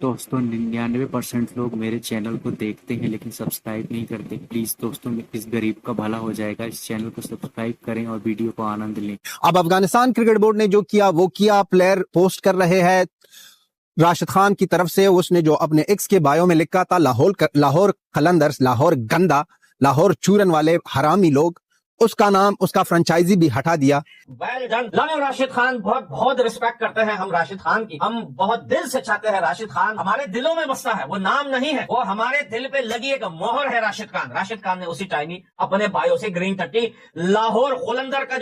दोस्तों 99% लोग मेरे चैनल को देखते हैं लेकिन सब्सक्राइब नहीं करते। प्लीज दोस्तों, इस गरीब का भला हो जाएगा, इस चैनल को सब्सक्राइब करें और वीडियो को आनंद लें। अब अफगानिस्तान क्रिकेट बोर्ड ने जो किया वो किया। प्लेयर पोस्ट कर रहे हैं राशिद खान की तरफ से। उसने जो अपने एक्स के बायो में लिखा था, लाहौर कलंदर्स, लाहौर गंदा, लाहौर चूरन वाले हरामी लोग, उसका नाम, उसका फ्रेंचाइजी भी हटा दिया। Well done. राशिद खान बहुत बहुत रिस्पेक्ट करते हैं हम राशिद खान की। हम बहुत दिल से चाहते हैं राशिद खान हमारे दिलों में बसता है। वो नाम नहीं है, वो हमारे दिल पे लगी एक मोहर है राशिद खान। राशिद खान ने उसी टाइम ही अपने बायो से ग्रीन टट्टी लाहौर कुलंदर का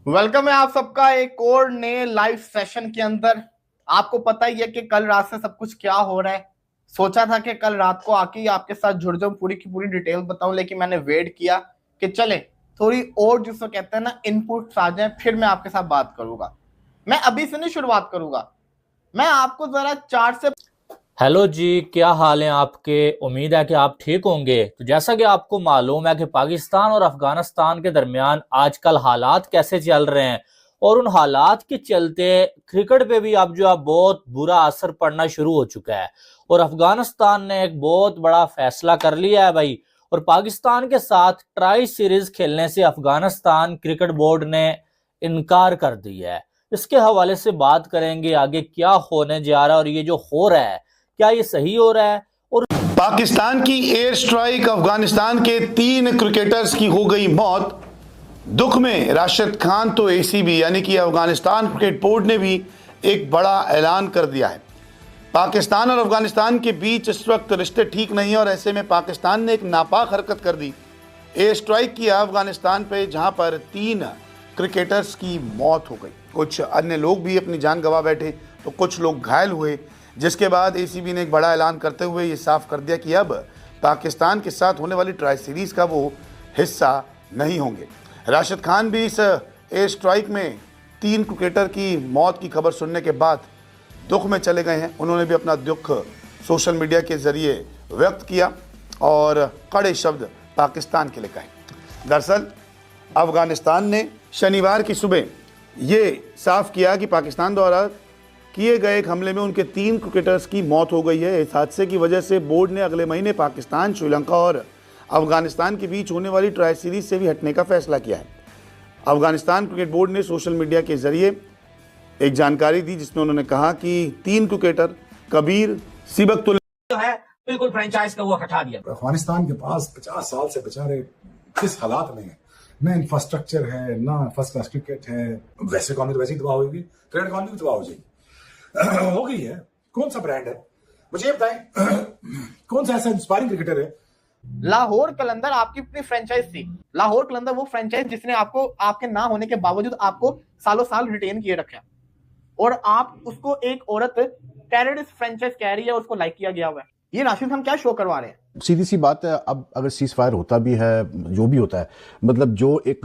वेलकम है आप सबका एक और नए लाइव सेशन के अंदर। आपको पता ही है कि कल रात से सब कुछ क्या हो रहा है। सोचा था कि कल रात को आके आपके साथ जुड़ जाऊं, पूरी की पूरी डिटेल बताऊं, लेकिन मैंने वेट किया कि चले थोड़ी और जिसको कहते हैं ना इनपुट्स आ जाए, फिर मैं आपके साथ बात करूंगा। मैं अभी से नहीं शुरुआत करूंगा, मैं आपको जरा चार से हेलो जी, क्या हाल है आपके? उम्मीद है कि आप ठीक होंगे। तो जैसा कि आपको मालूम है कि पाकिस्तान और अफगानिस्तान के दरमियान आजकल हालात कैसे चल रहे हैं और उन हालात के चलते क्रिकेट पे भी अब जो है बहुत बुरा असर पड़ना शुरू हो चुका है। और अफगानिस्तान ने एक बहुत बड़ा फैसला कर लिया है भाई, और पाकिस्तान के साथ ट्राई सीरीज खेलने से अफगानिस्तान क्रिकेट बोर्ड ने इनकार कर दिया है। इसके हवाले से बात करेंगे आगे क्या होने जा रहा है और ये जो हो रहा है क्या ये सही हो रहा है। और पाकिस्तान की एयर स्ट्राइक, अफगानिस्तान के 3 क्रिकेटर्स की हो गई मौत। दुख में राशिद खान तो एसीबी यानी कि अफगानिस्तान क्रिकेट बोर्ड ने भी एक बड़ा ऐलान कर दिया है। पाकिस्तान और अफगानिस्तान के बीच इस वक्त रिश्ते ठीक नहीं है और ऐसे में पाकिस्तान ने एक नापाक हरकत कर दी, एयर स्ट्राइक किया अफगानिस्तान पे, जहां पर 3 क्रिकेटर्स की मौत हो गई। कुछ अन्य लोग भी अपनी जान गंवा बैठे तो कुछ लोग घायल हुए, जिसके बाद एसीबी ने एक बड़ा ऐलान करते हुए ये साफ कर दिया कि अब पाकिस्तान के साथ होने वाली ट्राई सीरीज़ का वो हिस्सा नहीं होंगे। राशिद खान भी इस एयर स्ट्राइक में 3 क्रिकेटर की मौत की खबर सुनने के बाद दुख में चले गए हैं। उन्होंने भी अपना दुख सोशल मीडिया के ज़रिए व्यक्त किया और कड़े शब्द पाकिस्तान के लिए कहे। दरअसल अफगानिस्तान ने शनिवार की सुबह ये साफ किया कि पाकिस्तान द्वारा किए गए एक हमले में उनके 3 क्रिकेटर्स की मौत हो गई है। इस हादसे की वजह से बोर्ड ने अगले महीने पाकिस्तान, श्रीलंका और अफगानिस्तान के बीच होने वाली ट्राई सीरीज से भी हटने का फैसला किया है। अफगानिस्तान क्रिकेट बोर्ड ने सोशल मीडिया के जरिए एक जानकारी दी, जिसमें उन्होंने कहा कि 3 क्रिकेटर कबीर सिबकतुल जो है बिल्कुल फ्रेंचाइज का वो हटा दिया। अफगानिस्तान के पास 50 साल से बेचारे किस हालात में है, ना इंफ्रास्ट्रक्चर है, ना फर्स्ट क्लास क्रिकेट है। वैसे इकॉनमी तो वैसे ही तबाह होगी, क्रिकेट इकॉनमी भी तबाह हो जाएगी, हो गई है। कौन सा ब्रांड है मुझे ये बताएं, कौन सा ऐसा इंस्पायरिंग क्रिकेटर है? लाहौर कलंदर आपकी अपनी फ्रेंचाइज थी। लाहौर कलंदर वो फ्रेंचाइज जिसने आपको आपके ना होने के बावजूद आपको सालों साल रिटेन किए रखा, और आप उसको एक औरत टेररिस्ट फ्रेंचाइज कह रही है, उसको लाइक किया गया हुआ है। ये राशिद खान क्या शो करवा रहे हैं? सीधी सी बात है, अब अगर सीज फायर होता भी है, जो भी होता है, मतलब जो एक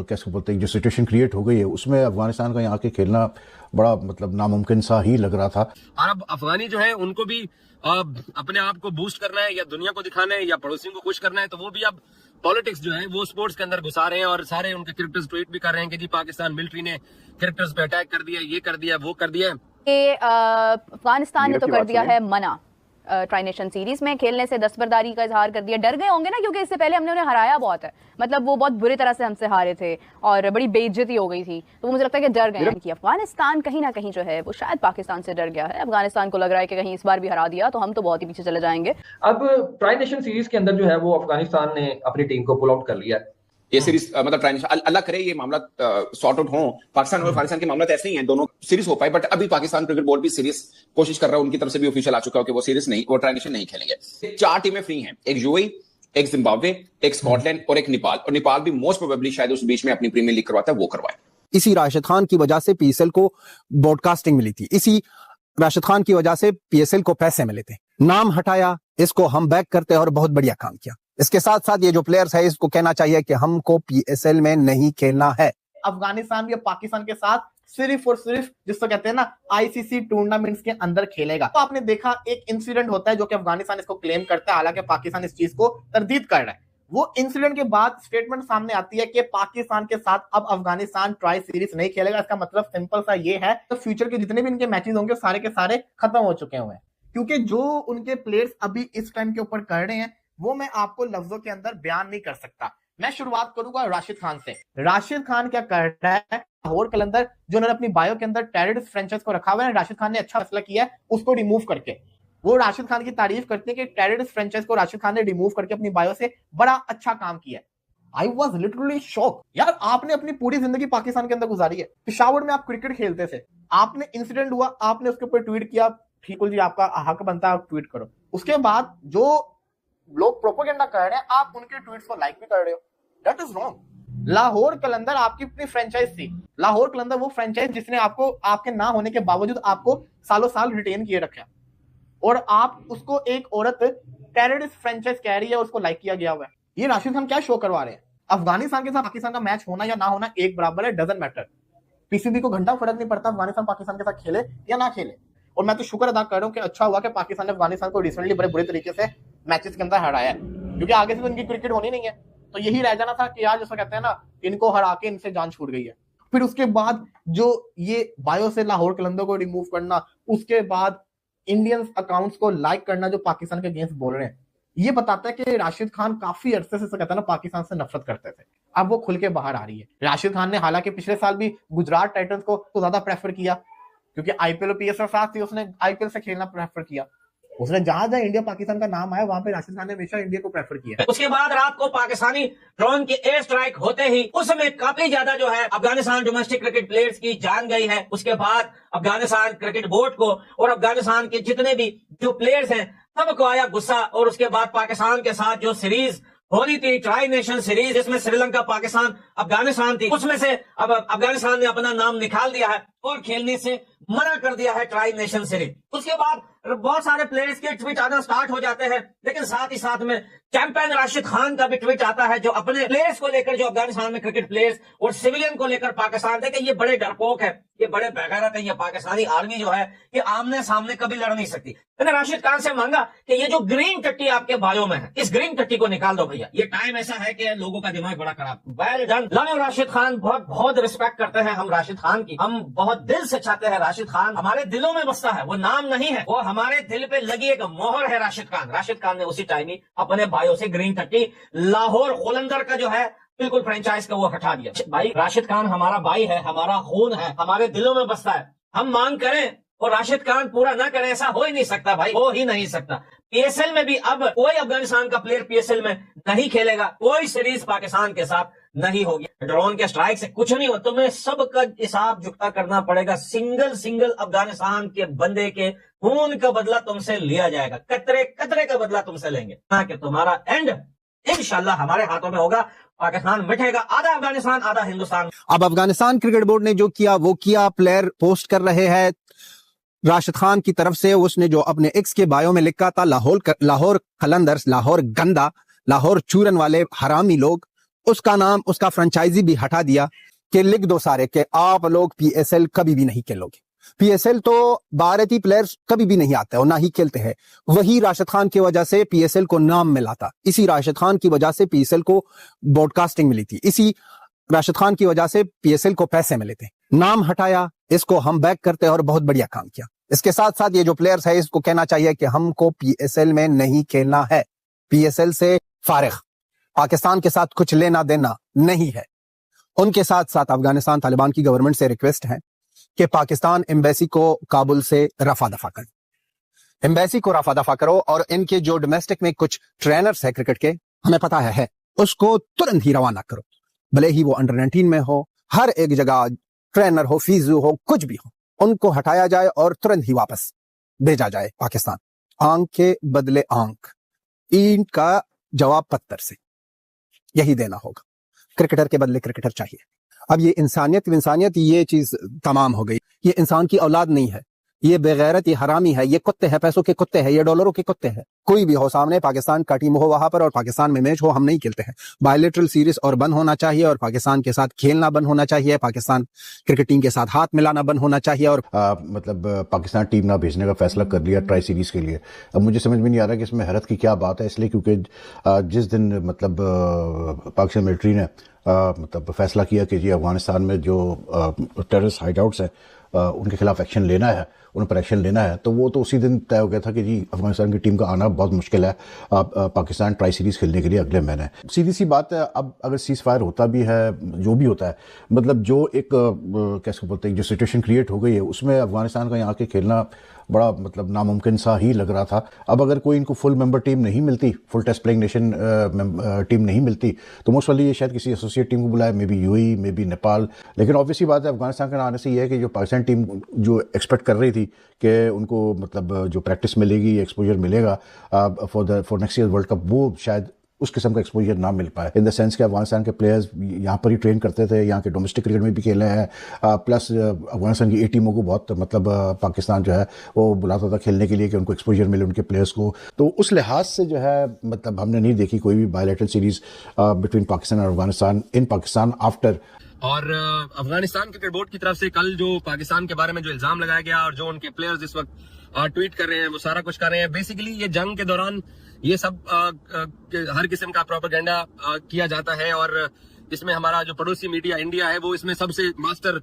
कैसे बोलते हैं, जो सिचुएशन क्रिएट हो गई है, उसमें अफगानिस्तान का यहाँ के खेलना बड़ा मतलब नामुमकिन सा ही लग रहा था। और अब अफगानी जो है उनको भी अपने आप को बूस्ट करना है, या दुनिया को दिखाना है, या पड़ोसियों को खुश करना है, तो वो भी अब पॉलिटिक्स जो है वो स्पोर्ट्स के अंदर घुसा रहे हैं। और सारे उनके क्रिकेटर्स ट्वीट भी कर रहे हैं कि जी पाकिस्तान मिलिट्री ने क्रिकेटर्स पे अटैक कर दिया, ये कर दिया, वो कर दिया। अफगानिस्तान ने तो कर दिया है मना ट्राई नेशन सीरीज में खेलने से, दस्तबरदारी का इजहार कर दिया। डर गए होंगे ना, क्योंकि इससे पहले हमने उन्हें हराया बहुत है, मतलब वो बहुत बुरी तरह से हमसे हारे थे और बड़ी बेइज्जती हो गई थी, तो मुझे लगता है कि डर गए हैं कि अफगानिस्तान कहीं ना कहीं जो है वो शायद पाकिस्तान से डर गया है। अफगानिस्तान को लग रहा है कि कहीं इस बार भी हरा दिया तो हम तो बहुत ही पीछे चले जाएंगे। अब ट्राई नेशन सीरीज के अंदर जो है वो अफगानिस्तान ने अपनी टीम को पुल आउट कर लिया है। ये सीरीज मतलब ट्राई नेशन अल्लाह करे ये मामला सॉर्ट आउट हो। पाकिस्तान और अफगानिस्तान के मामला तो ऐसे ही हैं, दोनों सीरीज हो पाए, बट अभी पाकिस्तान क्रिकेट बोर्ड भी सीरीज कोशिश कर रहा है, उनकी तरफ से भी ऑफिशियल आ चुका है कि वो सीरीज नहीं, वो ट्राई नेशन नहीं खेलेंगे। 4 टीमें फ्री हैं, एक यूएई, एक जिम्बाब्वे, एक स्कॉटलैंड और एक नेपाल। और नेपाल भी मोस्ट प्रोबेबली शायद उस बीच में अपनी प्रीमियर लीग करवाता है, वो करवाए। इसी राशिद खान की वजह से पीएसएल को ब्रॉडकास्टिंग मिली थी, इसी राशिद खान की वजह से पीएसएल को पैसे मिले थे। नाम हटाया, इसको हम बैक करते हैं और बहुत बढ़िया काम किया। इसके साथ साथ ये जो प्लेयर्स है, इसको कहना चाहिए कि हमको पीएसएल में नहीं खेलना है। अफगानिस्तान या पाकिस्तान के साथ सिर्फ और सिर्फ जिसको कहते हैं ना आईसीसी टूर्नामेंट्स के अंदर खेलेगा। तो आपने देखा एक इंसिडेंट होता है जो कि अफगानिस्तान इसको क्लेम करता है, हालांकि पाकिस्तान इस चीज को तरदीद कर रहा है। वो इंसिडेंट के बाद स्टेटमेंट सामने आती है कि पाकिस्तान के साथ अब अफगानिस्तान ट्राई सीरीज नहीं खेलेगा। इसका मतलब सिंपल सा ये है, तो फ्यूचर के जितने भी इनके मैचेस होंगे सारे के सारे खत्म हो चुके हुए हैं। क्योंकि जो उनके प्लेयर्स अभी इस टाइम के ऊपर कर रहे हैं वो मैं आपको लफ्जों के अंदर बयान नहीं कर सकता। मैं शुरुआत करूंगा राशिद खान से। राशिद खान क्या कर रहा है, लाहौर कलंदर जो उन्होंने अपनी बायो के अंदर टेररिस्ट फ्रेंचाइज को रखा हुआ है, राशिद खान ने अच्छा फैसला किया है उसको रिमूव करके। वो राशिद खान की तारीफ करते हैं कि टेररिस्ट फ्रेंचाइज को राशिद खान ने रिमूव करके अपनी बायो से बड़ा अच्छा काम किया है। I was literally shock. यार आपने अपनी पूरी जिंदगी पाकिस्तान के अंदर गुजारी है, पेशावर में आप क्रिकेट खेलते थे, आपने इंसिडेंट हुआ, आपने उसके ऊपर ट्वीट किया, ठीक है जी आपका हक बनता है आप ट्वीट करो। उसके बाद जो लोग प्रोपेगेंडा कर रहे हैं आप उनके ट्वीट्स को लाइक भी कर रहे हो, दैट इज रॉन्ग। लाहौर कलंदर आपकी अपनी फ्रेंचाइज थी। लाहौर कलंदर वो फ्रेंचाइज जिसने आपको आपके ना होने के बावजूद आपको सालों साल रिटेन किए रखा, और आप उसको एक औरत टेररिस्ट फ्रेंचाइज कह रही है, उसको लाइक किया गया हुआ है। ये राशिद खान क्या शो करवा रहे हैं? अफगानिस्तान के साथ पाकिस्तान का मैच होना या ना होना एक बराबर है, डजंट मैटर। पीसीबी को घंटा फर्क नहीं पड़ता अफगानिस्तान पाकिस्तान के साथ खेले या ना खेले। और मैं तो शुक्र अदा कर रहा हूं कि अच्छा हुआ कि पाकिस्तान ने अफगानिस्तान को रिसेंटली बड़े बुरे तरीके से मैचेस के अंदर हराया है, क्योंकि आगे से तो इनकी क्रिकेट होनी नहीं है। तो यही रह जाना था कि यार जैसा कहते हैं ना, इनको हरा के इनसे जान छूट गई है। फिर उसके बाद जो ये बायो से लाहौर कलंदर को रिमूव करना, उसके बाद इंडियंस अकाउंट्स को लाइक करना जो पाकिस्तान के अगेंस्ट बोल रहे हैं, ये बताता है कि राशिद खान काफी अरसे से कहता है ना पाकिस्तान से नफरत करते थे। अब वो खुल के बाहर आ रही है। राशिद खान ने हालांकि पिछले साल भी गुजरात टाइटंस को तो ज्यादा प्रेफर किया, क्योंकि आईपीएल और पीएसएल साथ थी, उसने आईपीएल से खेलना प्रेफर किया। उसने जहां जहां इंडिया पाकिस्तान का नाम आया वहां पे राशिद खान ने हमेशा इंडिया को प्रेफर किया। उसके बाद रात को पाकिस्तानी ड्रोन की एयर स्ट्राइक होते ही उसमें काफी ज्यादा जो है अफगानिस्तान डोमेस्टिक क्रिकेट प्लेयर्स की जान गई है। उसके बाद अफगानिस्तान क्रिकेट बोर्ड को और अफगानिस्तान के जितने भी जो प्लेयर्स हैं सबको आया गुस्सा। और उसके बाद पाकिस्तान के साथ जो सीरीज होनी थी, ट्राई नेशन सीरीज, जिसमें श्रीलंका, पाकिस्तान, अफगानिस्तान थी, उसमें से अब अफगानिस्तान ने अपना नाम निकाल दिया है और खेलने से मना कर दिया है ट्राई नेशन सीरीज। उसके बाद बहुत सारे प्लेयर्स के ट्वीट आना स्टार्ट हो जाते हैं, लेकिन साथ ही साथ में चैंपियन राशिद खान का भी ट्वीट आता है, जो अपने प्लेयर्स को लेकर, जो अफगानिस्तान में क्रिकेट प्लेयर्स और सिविलियन को लेकर पाकिस्तान देखे ये बड़े डरपोक है, ये बड़े बेगैरत है, ये पाकिस्तानी आर्मी जो है ये आमने सामने कभी लड़ नहीं सकती। मैंने राशिद खान से मांगा कि ये जो ग्रीन टट्टी आपके बालों में है, इस ग्रीन टट्टी को निकाल दो भैया, ये टाइम ऐसा है कि लोगों का दिमाग बड़ा खराब। Well done. Love Rashid Khan, बहुत बहुत रिस्पेक्ट करते हैं हम राशिद खान की, हम बहुत दिल से चाहते हैं राशिद खान हमारे दिलों में बसता है, वो नाम नहीं है, वो हमारे दिल पे लगी एक मोहर है राशिद खान। राशिद खान ने उसी टाइम ही अपने भाइयों से ग्रीन टट्टी लाहौर कलंदर का जो है बिल्कुल फ्रेंचाइज का वो हटा दिया। भाई राशिद खान हमारा भाई है, हमारा खून है, हमारे दिलों में बसता है। हम मांग करें और राशिद खान पूरा ना करें, ऐसा हो ही नहीं सकता भाई, हो ही नहीं सकता। पीएसएल में भी अब कोई अफगानिस्तान का प्लेयर पीएसएल में नहीं खेलेगा, कोई सीरीज पाकिस्तान के साथ नहीं होगी। ड्रोन के स्ट्राइक से कुछ नहीं हो, तुम्हें सबका हिसाब चुकता करना पड़ेगा। सिंगल सिंगल अफगानिस्तान के बंदे के खून का बदला तुमसे लिया जाएगा, कतरे कतरे का बदला तुमसे लेंगे, ताकि तुम्हारा एंड इंशाल्लाह हमारे हाथों में होगा। पाकिस्तान मिटेगा, आधा अफगानिस्तान आधा हिंदुस्तान। अब अफगानिस्तान क्रिकेट बोर्ड ने जो किया वो किया। प्लेयर पोस्ट कर रहे हैं राशिद खान की तरफ से, उसने जो अपने एक्स के बायो में लिखा था लाहौर कलंदर्स, लाहौर गंदा, लाहौर चूरन वाले हरामी लोग, उसका नाम, उसका फ्रेंचाइजी भी हटा दिया कि लिख दो सारे कि आप लोग पीएसएल कभी भी नहीं खेलोगे। पीएसएल तो भारतीय प्लेयर्स कभी भी नहीं आते और ना ही खेलते हैं। वही राशिद खान की वजह से पीएसएल को नाम मिला था, इसी राशिद खान की वजह से पीएसएल को ब्रॉडकास्टिंग मिली थी, इसी राशिद खान की वजह से पीएसएल को पैसे मिले थे। नाम हटाया, इसको हम बैक करते हैं और बहुत बढ़िया काम किया। इसके साथ साथ ये जो प्लेयर्स है इसको कहना चाहिए कि हमको पीएसएल में नहीं खेलना है, पीएसएल से फारिग, पाकिस्तान के साथ कुछ लेना देना नहीं है। उनके साथ साथ अफगानिस्तान तालिबान की गवर्नमेंट से रिक्वेस्ट है कि पाकिस्तान एम्बेसी को काबुल से रफा दफा करो, एम्बेसी को रफा दफा करो, और इनके जो डोमेस्टिक में कुछ ट्रेनर्स है क्रिकेट के, हमें पता है उसको तुरंत ही रवाना करो, भले ही वो अंडर 19 में हो, हर एक जगह ट्रेनर हो, फीजू हो, कुछ भी हो, उनको हटाया जाए और तुरंत ही वापस भेजा जाए पाकिस्तान। आंख के बदले आंख, इनका जवाब पत्थर से यही देना होगा। क्रिकेटर के बदले क्रिकेटर चाहिए। अब ये इंसानियत ये चीज तमाम हो गई। ये इंसान की औलाद नहीं है, ये बेगैरत, ये हरामी है, ये कुत्ते हैं, पैसों के कुत्ते हैं, ये डॉलरों के कुत्ते हैं। कोई भी हो सामने, पाकिस्तान का टीम हो वहां पर और पाकिस्तान में मैच हो, हम नहीं खेलते हैं। बायलैटरल सीरीज और बंद होना चाहिए, और पाकिस्तान के साथ खेलना बंद होना चाहिए, पाकिस्तान क्रिकेट टीम के साथ हाथ मिलाना बंद होना चाहिए। और पाकिस्तान टीम ना भेजने का फैसला कर लिया ट्राई सीरीज के लिए। अब मुझे समझ में नहीं आ रहा कि इसमें हैरत की क्या बात है, इसलिए क्योंकि जिस दिन पाकिस्तान मिलिट्री ने फैसला किया कि जी अफगानिस्तान में जो टेररिस्ट हाइडआउट्स हैं उनके खिलाफ एक्शन लेना है, उन पर एक्शन लेना है, तो वो तो उसी दिन तय हो गया था कि जी अफगानिस्तान की टीम का आना बहुत मुश्किल है पाकिस्तान ट्राई सीरीज खेलने के लिए अगले महीने। सीधी सी बात है, अब अगर सीज फायर होता भी है, जो भी होता है, मतलब जो एक कैसे बोलते हैं जो सिचुएशन क्रिएट हो गई है उसमें अफगानिस्तान का यहाँ के खेलना बड़ा मतलब नामुमकिन सा ही लग रहा था। अब अगर कोई इनको फुल मेंबर टीम नहीं मिलती, full test playing nation team नहीं मिलती, तो मोस्ट वाली ये शायद किसी एसोसिएट टीम को बुलाए, may be UAE, may be Nepal. लेकिन ऑब्वियसली बात है अफगानिस्तान के आने से ये है कि जो पाकिस्तान टीम जो एक्सपेक्ट कर रही थी कि उनको मतलब जो प्रैक्टिस मिलेगी, एक्सपोजर मिलेगा for next year world cup, वो शायद उस किस्म का एक्सपोजर ना मिल पाए। इन द सेंस कि अफगानिस्तान के प्लेयर्स यहाँ पर ही ट्रेन करते थे, यहाँ के डोमेस्टिक क्रिकेट में भी खेले हैं, प्लस अफगानिस्तान की ए टीमों को बहुत मतलब पाकिस्तान जो है वो बुलाता था खेलने के लिए कि उनको एक्सपोजर मिले उनके प्लेयर्स को। तो उस लिहाज से जो है मतलब हमने नहीं देखी कोई भी बायलैटरल सीरीज बिटवीन पाकिस्तान और अफगानिस्तान इन पाकिस्तान आफ्टर। और अफगानिस्तान क्रिकेट बोर्ड की तरफ से कल जो पाकिस्तान के बारे में जो इल्जाम लगाया गया और जो उनके प्लेयर्स इस वक्त ट्वीट कर रहे हैं, वो सारा कुछ कर रहे हैं। बेसिकली ये जंग के दौरान ये सब हर किस्म का प्रोपेगेंडा किया जाता है और इसमें हमारा जो पड़ोसी मीडिया इंडिया है वो इसमें सबसे मास्टर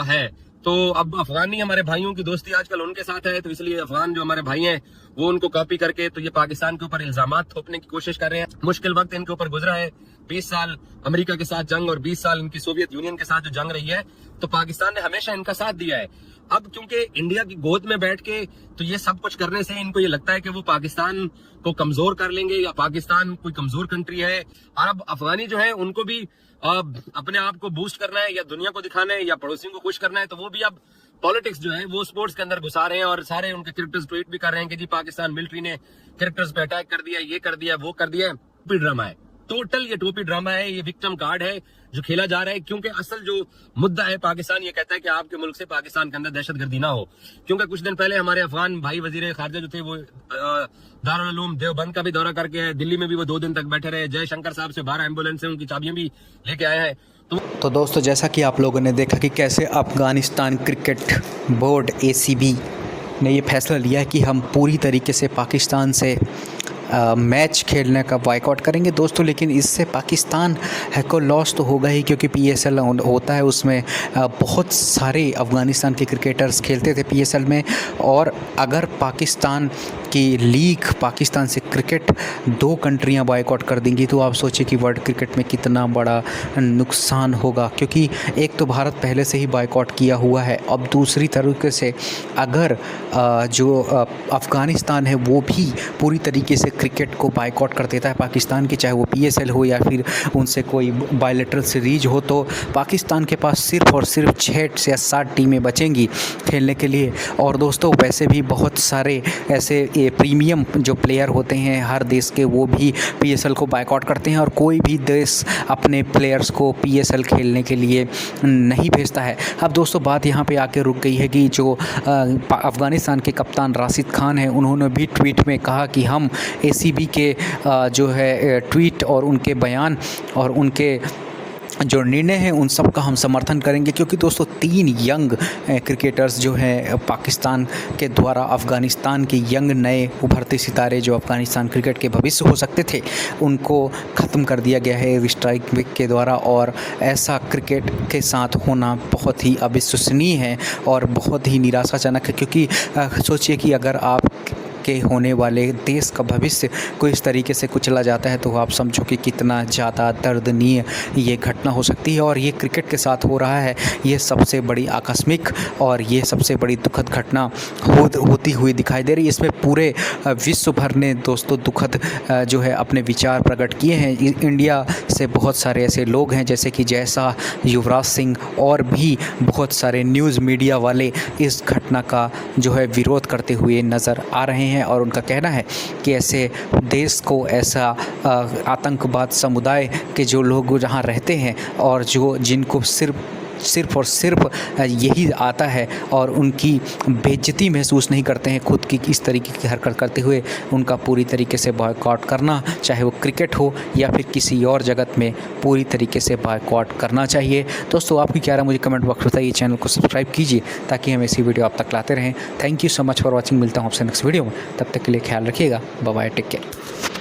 है। तो अब अफगानी हमारे भाइयों की दोस्ती आजकल उनके साथ है, तो इसलिए अफगान जो हमारे भाई हैं वो उनको कॉपी करके तो ये पाकिस्तान के ऊपर इल्जामात थोपने की कोशिश कर रहे हैं। मुश्किल वक्त इनके ऊपर गुजरा है, 20 साल अमेरिका के साथ जंग और 20 साल इनकी सोवियत यूनियन के साथ जो जंग रही है, तो पाकिस्तान ने हमेशा इनका साथ दिया है। अब क्योंकि इंडिया की गोद में बैठ के तो ये सब कुछ करने से इनको ये लगता है कि वो पाकिस्तान को कमजोर कर लेंगे या पाकिस्तान कोई कमजोर कंट्री है। और अब अफगानी जो है उनको भी अपने आप को बूस्ट करना है या दुनिया को दिखाना है या पड़ोसियों को खुश करना है, तो वो भी अब पॉलिटिक्स जो है वो स्पोर्ट्स के अंदर घुसा रहे हैं और सारे उनके क्रिकेटर्स ट्वीट भी कर रहे हैं कि जी पाकिस्तान मिलिट्री ने क्रिकेटर्स पे अटैक कर दिया, ये कर दिया, वो कर दिया। टोपी ड्रामा है, टोटल ये टोपी ड्रामा है, ये विक्टिम कार्ड है जो खेला जा रहा है। क्योंकि असल जो मुद्दा है, पाकिस्तान ये कहता है कि आपके मुल्क से पाकिस्तान के अंदर दहशतगर्दी ना हो। क्योंकि कुछ दिन पहले हमारे अफगान भाई वजीर खारजा जो थे वो दारुल उलूम देवबंद का भी दौरा करके दिल्ली में भी वो 2 दिन तक बैठे रहे। जयशंकर साहब से 12 एम्बुलेंस से उनकी चाबियां भी लेके आए हैं। तो दोस्तों, जैसा कि आप लोगों ने देखा कि कैसे अफगानिस्तान क्रिकेट बोर्ड ACB ने ये फैसला लिया है कि हम पूरी तरीके से पाकिस्तान से मैच खेलने का बॉयकॉट करेंगे दोस्तों। लेकिन इससे पाकिस्तान को लॉस तो होगा ही, क्योंकि PSL होता है, उसमें बहुत सारे अफ़गानिस्तान के क्रिकेटर्स खेलते थे PSL में। और अगर पाकिस्तान की लीग, पाकिस्तान से क्रिकेट 2 कंट्रियां बॉयकॉट कर देंगी, तो आप सोचिए कि वर्ल्ड क्रिकेट में कितना बड़ा नुकसान होगा। क्योंकि एक तो भारत पहले से ही बॉयकॉट किया हुआ है, अब दूसरी तरीके से अगर जो अफ़गानिस्तान है वो भी पूरी तरीके से क्रिकेट को बायकॉट कर देता है पाकिस्तान की, चाहे वो PSL हो या फिर उनसे कोई बायलैटरल सीरीज हो, तो पाकिस्तान के पास सिर्फ और सिर्फ 6 या 7 टीमें बचेंगी खेलने के लिए। और दोस्तों, वैसे भी बहुत सारे ऐसे प्रीमियम जो प्लेयर होते हैं हर देश के, वो भी PSL को बायकॉट करते हैं और कोई भी देश अपने प्लेयर्स को PSL खेलने के लिए नहीं भेजता है। अब दोस्तों, बात यहाँ पे आके रुक गई है कि जो अफ़गानिस्तान के कप्तान राशिद खान हैं, उन्होंने भी ट्वीट में कहा कि हम ACB के जो है ट्वीट और उनके बयान और उनके जो निर्णय है उन सब का हम समर्थन करेंगे। क्योंकि दोस्तों, 3 यंग क्रिकेटर्स जो हैं पाकिस्तान के द्वारा, अफ़गानिस्तान के यंग नए उभरते सितारे जो अफ़गानिस्तान क्रिकेट के भविष्य हो सकते थे, उनको ख़त्म कर दिया गया है स्ट्राइक के द्वारा। और ऐसा क्रिकेट के साथ होना बहुत ही अविश्वसनीय है और बहुत ही निराशाजनक है। क्योंकि सोचिए कि अगर आप के होने वाले देश का भविष्य को इस तरीके से कुचला जाता है, तो आप समझो कि कितना ज़्यादा दर्दनीय ये घटना हो सकती है। और ये क्रिकेट के साथ हो रहा है, ये सबसे बड़ी आकस्मिक और ये सबसे बड़ी दुखद घटना होती हुई दिखाई दे रही है। इसमें पूरे विश्व भर ने दोस्तों दुखद जो है अपने विचार प्रकट किए हैं। इंडिया से बहुत सारे ऐसे लोग हैं जैसे कि जयशाह, युवराज सिंह और भी बहुत सारे न्यूज़ मीडिया वाले इस घटना का जो है विरोध करते हुए नज़र आ रहे हैं। और उनका कहना है कि ऐसे देश को, ऐसा आतंकवाद समुदाय के जो लोग जहां रहते हैं और जिनको सिर्फ और सिर्फ यही आता है और उनकी बेइज्जती महसूस नहीं करते हैं खुद की, इस तरीके की हरकत करते हुए उनका पूरी तरीके से बॉयकॉट करना, चाहे वो क्रिकेट हो या फिर किसी और जगत में, पूरी तरीके से बॉयकॉट करना चाहिए। दोस्तों, आपकी क्या राय मुझे कमेंट बॉक्स में बताइए। चैनल को सब्सक्राइब कीजिए ताकि हम ऐसी वीडियो आप तक लाते रहें। Thank you so much for watching. मिलता हूँ आपसे नेक्स्ट वीडियो में, तब तक के लिए ख्याल रखिएगा। Bye bye, take care.